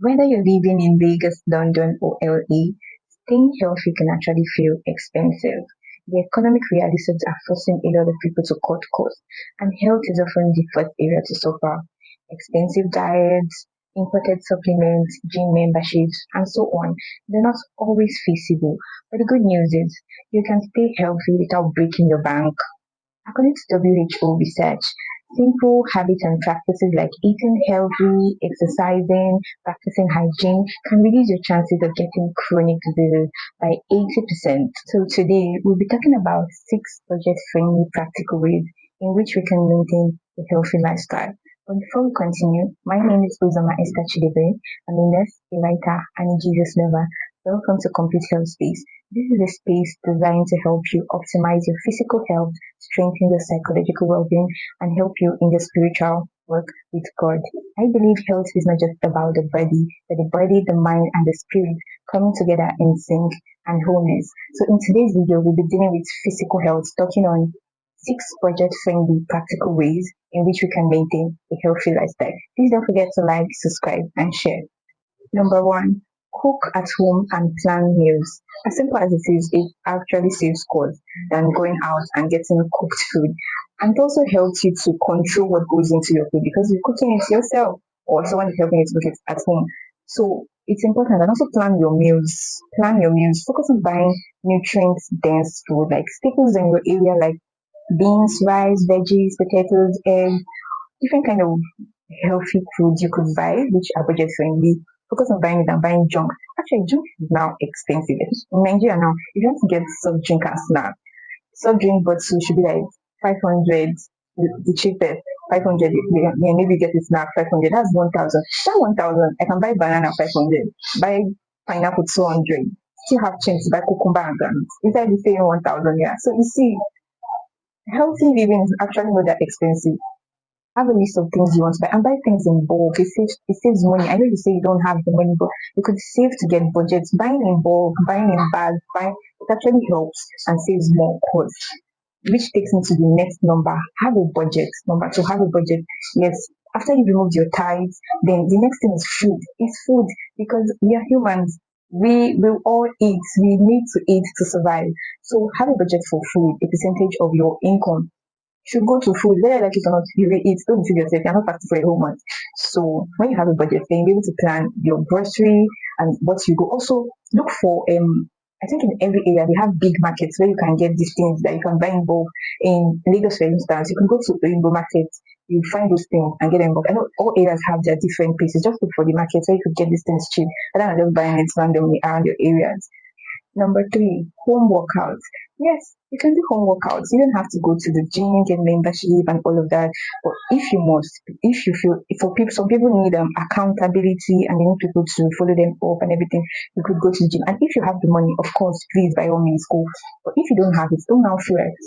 Whether you're living in Vegas, London, or LA, staying healthy can actually feel expensive. The economic realities are forcing a lot of people to cut costs, and health is often the first area to suffer. Expensive diets, imported supplements, gym memberships, and so on, they're not always feasible. But the good news is you can stay healthy without breaking your bank. According to WHO research, simple habits and practices like eating healthy, exercising, practicing hygiene can reduce your chances of getting chronic diseases by 80%. So today we'll be talking about 6 budget-friendly practical ways in which we can maintain a healthy lifestyle. But before we continue, my name is Uzama Esther Chidebe. I'm a nurse, a writer, and a Jesus lover. Welcome to Complete Health Space. This is a space designed to help you optimize your physical health, strengthen your psychological well-being, and help you in your spiritual work with God. I believe health is not just about the body, but the body, the mind, and the spirit coming together in sync and wholeness. So in today's video, we'll be dealing with physical health, talking on 6 budget-friendly practical ways in which we can maintain a healthy lifestyle. Please don't forget to like, subscribe, and share. Number one, cook at home and plan meals. As simple as it is, it actually saves cost than going out and getting cooked food. And it also helps you to control what goes into your food because you're cooking it yourself or someone is helping you to cook it at home. So it's important, and also plan your meals. Plan your meals. Focus on buying nutrients dense food like staples in your area like beans, rice, veggies, potatoes, eggs, different kind of healthy foods you could buy, which are budget friendly. Focus on buying it than buying junk. Actually, junk is now expensive. In Nigeria now, if you want to get soft drink and snack, soft drink bottle should be like 500, the cheapest. 500, maybe get a snack 500. That's 1,000. That 1,000, I can buy banana 500, buy pineapple 200, still have chance to buy cucumber and garlic. Inside the same 1,000, yeah. So you see, healthy living is actually not that expensive. Have a list of things you want to buy and buy things in bulk. It saves money. I know you say you don't have the money, but you could save to get budgets. Buying in bulk, buying in bags, buying it actually helps and saves more cost. Which takes me to the next number. Have a budget. Number two, have a budget. Yes. After you remove your tithes, then the next thing is food. It's food because we are humans. We will all eat. We need to eat to survive. So have a budget for food, a percentage of your income should go to food, whether you like it or not, you will eat. Don't deceive yourself. You're not fasting for a whole month. So when you have a budget, then you'll be able to plan your grocery and what you go. Also, look for I think in every area they have big markets where you can get these things that you can buy in bulk. In Lagos, for instance, you can go to the Rainbow Market, you find those things and get them in bulk. I know all areas have their different places. Just look for the markets where you could get these things cheap, rather than just buying it randomly around your areas. Number three, home workouts. Yes, you can do home workouts. You don't have to go to the gym, get membership and all of that. But if you must, if you feel, for people, some people need accountability and they need people to follow them up and everything. You could go to the gym. And if you have the money, of course, please by all means go. But if you don't have it, don't now feel like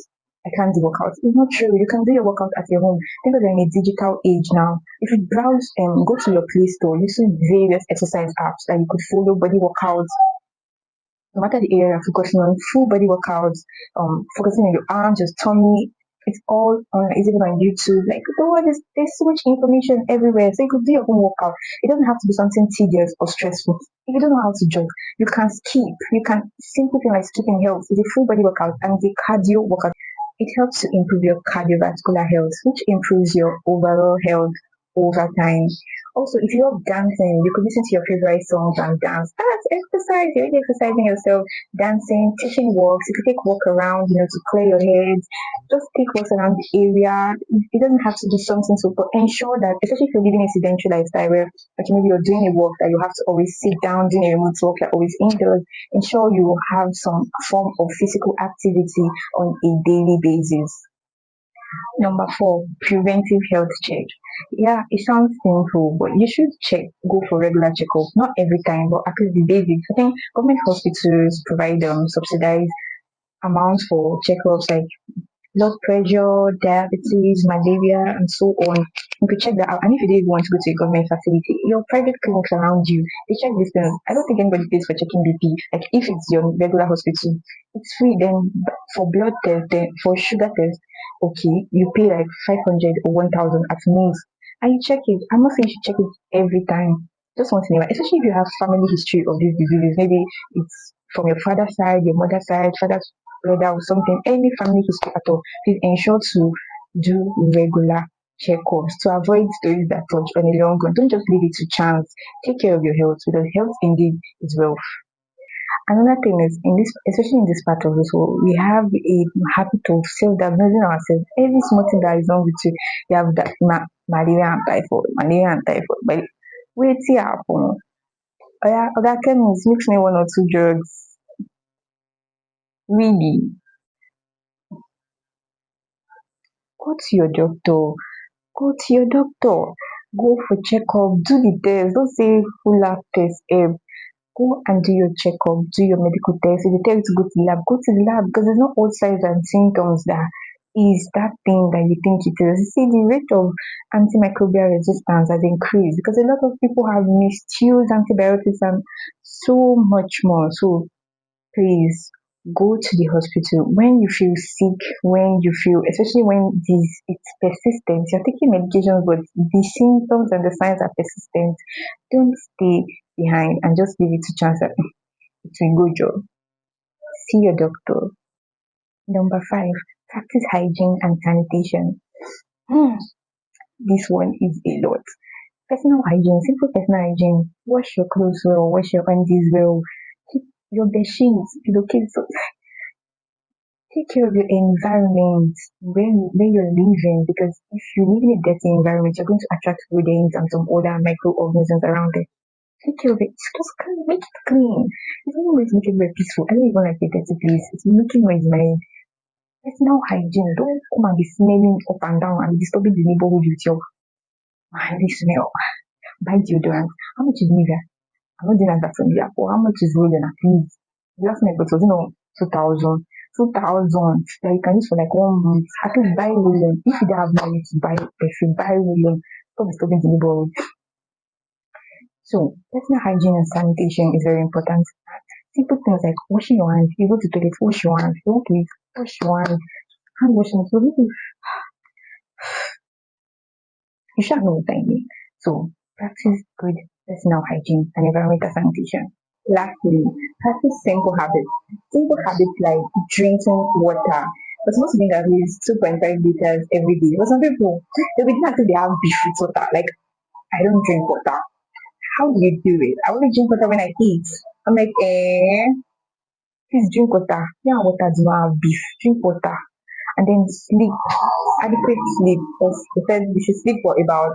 I can't do workouts. It's not true. You can do your workout at your home. Think that we're in a digital age now. If you browse and go to your Play Store, you see various exercise apps that you could follow body workouts no matter the area you're focusing on, full body workouts, focusing on your arms, your tummy, it's all on it's even on YouTube. Like there's so much information everywhere. So you could do your own workout. It doesn't have to be something tedious or stressful. If you don't know how to jog, you can skip. You can simple thing like skipping helps. It's a full body workout and the cardio workout. It helps to improve your cardiovascular health, which improves your overall health over time. Also, if you love dancing, you could listen to your favorite songs and dance. That's exercise. You're already exercising yourself, dancing, teaching walks. You could take walk around, to clear your head. Just take walks around the area. It doesn't have to be something so, but ensure that, especially if you're living a sedentary lifestyle where, like maybe you're doing a work that you have to always sit down, doing a remote work, you're always indoors, ensure you have some form of physical activity on a daily basis. Number four, preventive health check. Yeah, it sounds simple, but you should go for regular checkups. Not every time, but at least the basics. I think government hospitals provide subsidized amounts for checkups like blood pressure, diabetes, malaria, and so on. You could check that out. And if you didn't want to go to a government facility, your private clinics around you, they check these things. I don't think anybody pays for checking BP. Like if it's your regular hospital, it's free. Then for blood test, then for sugar test, okay, you pay like 500 or 1,000 at most. And you check it. I'm not saying you should check it every time. Just once in a while, especially if you have family history of these diseases, maybe it's from your father's side, your mother's side, father's brother or something, any family history at all, please ensure to do regular checkups to avoid stories that touch on a long run. Don't just leave it to chance. Take care of your health because health indeed is wealth. Another thing is in this, especially in this part of this world, we have a habit of self-diagnosing ourselves. Every small thing that is wrong with you, you have that malaria and typhoid. But wait, see happen. Other chemists mix me one or two drugs. Really, go to your doctor. Go to your doctor. Go for checkup. Do the test. Don't say full lab test. Go and do your checkup, do your medical test. If they tell you to go to the lab because there's not all signs and symptoms that is that thing that you think it is. You see, the rate of antimicrobial resistance has increased because a lot of people have misused antibiotics and so much more. So please go to the hospital when you feel sick, when you feel, especially when it's persistent. You're taking medications, but the symptoms and the signs are persistent. Don't stay behind and just leave it to chance that it will go job. See your doctor. Number five, practice hygiene and sanitation. Hmm, this one is a lot. Personal hygiene, simple personal hygiene. Wash your clothes well, wash your undies well, keep your bed sheets, pillowcases. So take care of your environment where you're living because if you live in a dirty environment, you're going to attract rodents and some other microorganisms around it. Take care of it. Just make it clean. It's not going to make it very peaceful. I don't even like a dirty place. It's making noise in my head. Personal hygiene. Don't come and be smelling up and down and disturbing the neighborhood with your handy smell. Buy deodorant. How much is Nivea? I'm not doing that from here. Or how much is Rolling at least? The last night it was 2000. 2000 that you can use for like 1 month. At least buy Rolling. If you don't have money to buy perfume, buy Rolling. Stop disturbing the neighborhood. So personal hygiene and sanitation is very important. Simple things like washing your hands. You go to the toilet, wash your hands. You want to eat, wash your hands. Hand washing. So you should know what I mean. So practice good personal hygiene and environmental sanitation. Lastly, practice simple habits. Simple habits like drinking water. We're supposed to drink at least 2.5 liters every day. But some people, they'll be doing until they have beef with water. Like, I don't drink water. How do you do it? I only drink water when I eat. I'm like, please drink water. Yeah, water do not have beef. Drink water. And then sleep. Adequate sleep. Because they said you should sleep for about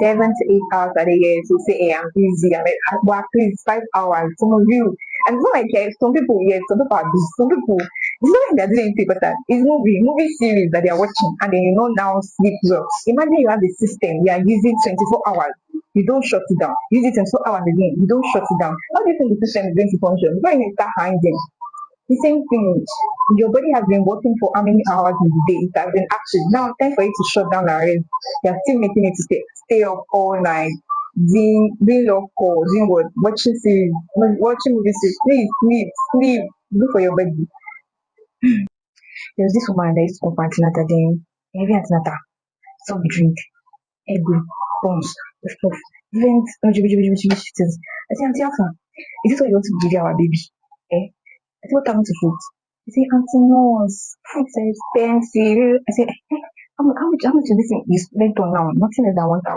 7 to 8 hours a day. So say, hey, I'm busy. I mean, well, at least 5 hours. Some of you, and it's not like some people, yes, some people are busy. Some people, it's not like they're doing anything important. It's movie series that they are watching, and then now sleep well. Imagine you have a system, you are using 24 hours. You don't shut it down. Use it 24 hours again. You don't shut it down. How do you think the system is going to function? Before you start hanging. The same thing. Your body has been working for how many hours in the day? It has been active. Now, time for you to shut down and rest. You're still making it to stay up all night, doing love calls, doing what? Watching series, watching movies. Please, sleep, sleep. Good for your body. There was this woman that used to come for antenatal then. Every antenatal, soft drink, egg, buns, the stuff, different things. I say, Auntie Alpha, is this what you want to give our baby? Eh? I said, what happened to food? He said, Auntie Nurse, food is expensive. I said, how much is this thing you spent on now? Nothing less than 1,000.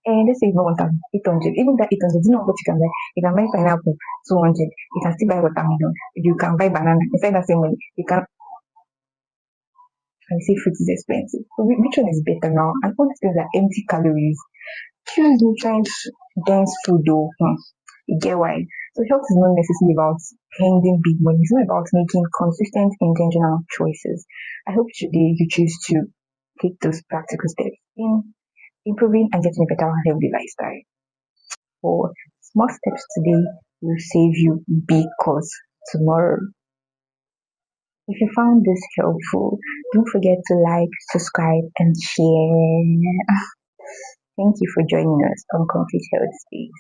And let's say you want 1,800. Even that 800, you know what you can buy? You can buy pineapple, 200. You can still buy watermelon. You can buy banana. Inside that same money, you can, and say food is expensive. So which one is better now? And all these things are empty calories. Choose nutrient dense food though. You get why? So health is not necessarily about spending big money. It's not about making consistent, intentional choices. I hope today you choose to take those practical steps in improving and getting a better healthy lifestyle. For small steps today will save you big costs tomorrow. If you found this helpful, don't forget to like, subscribe, and share. Thank you for joining us on Complete Health Space.